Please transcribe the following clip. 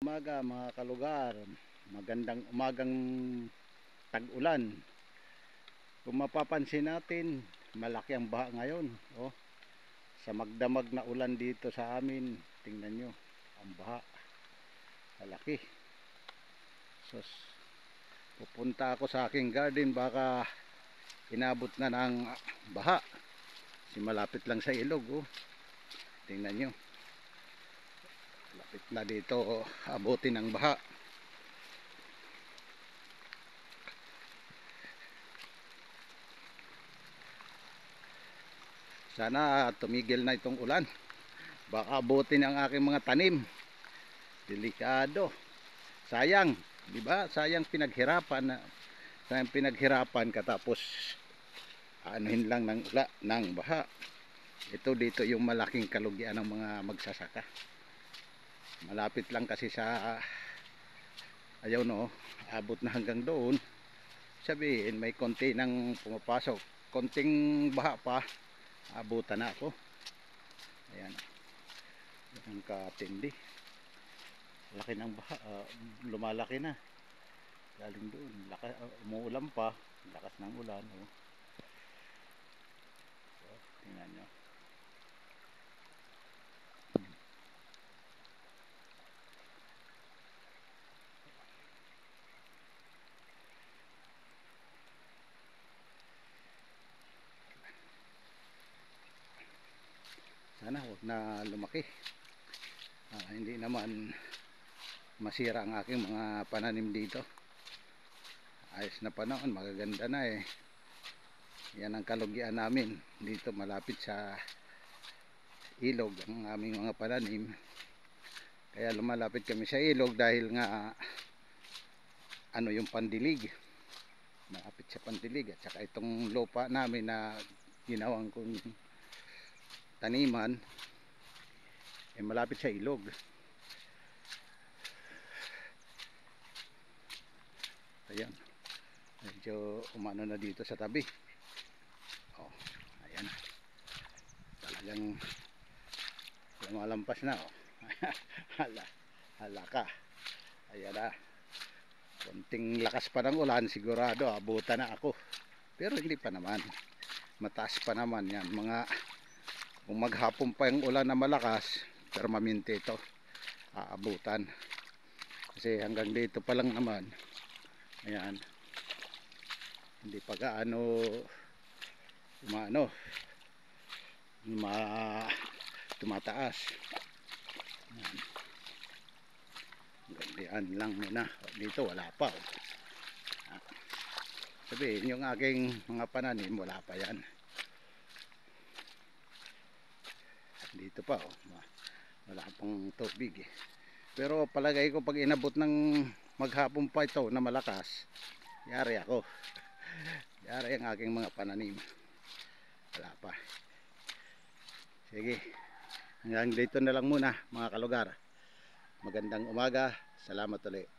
Umaga mga kalugar, magandang umagang tag-ulan. Kung mapapansin natin, malaki ang baha ngayon. Oh, sa magdamag na ulan dito sa amin, tingnan nyo, ang baha. Malaki. Sus, pupunta ako sa aking garden, baka inabot na ng baha. Kasi malapit lang sa ilog. Oh, tingnan nyo. Lapit na dito abutin ng baha. Sana tumigil na itong ulan. Baka abutin ang aking mga tanim. Delikado. Sayang, di ba? Sayang pinaghirapan katapos anuhin lang ng baha. Ito dito yung malaking kalugian ng mga magsasaka. Malapit lang kasi sa ayaw no, abot na hanggang doon. Sabihin may konti nang pumapasok, konting baha pa, abutan na ako. Ayan, ang katindi, laki ng baha. Lumalaki na galing doon, umuulan pa, lakas ng ulan. Oh. So, tingnan nyo. Sana huwag na lumaki. Hindi naman masira ang aking mga pananim dito. Ayos na panahon, magaganda na eh. Yan ang kalugian namin dito, malapit sa ilog ang aming mga pananim. Kaya lumalapit kami sa ilog dahil nga ano yung pandilig, malapit sa pandilig. At saka itong lupa namin na ginawang kong taniman malapit sa ilog. Ayan, medyo umano na dito sa tabi. Oh, ayan, talagang lumalampas na. Oh. hala ka. Ayan na, konting lakas pa ng ulan, sigurado abutan na ako. Pero hindi pa naman, mataas pa naman yan. Kung maghapon pa yung ulan na malakas, permanente ito, aabutan. Kasi hanggang dito pa lang naman. Ayan, hindi pa gaano tumataas. Ayan, gandian lang muna. Dito wala pa. Sabihin yung aking mga pananim, wala pa yan. Dito pa wala pang tubig eh. Pero palagay ko pag inabot ng maghapon pa ito na malakas, yari ako. Yari ang aking mga pananim. Wala pa. Sige, hanggang dito na lang muna mga kalugar. Magandang umaga, salamat ulit.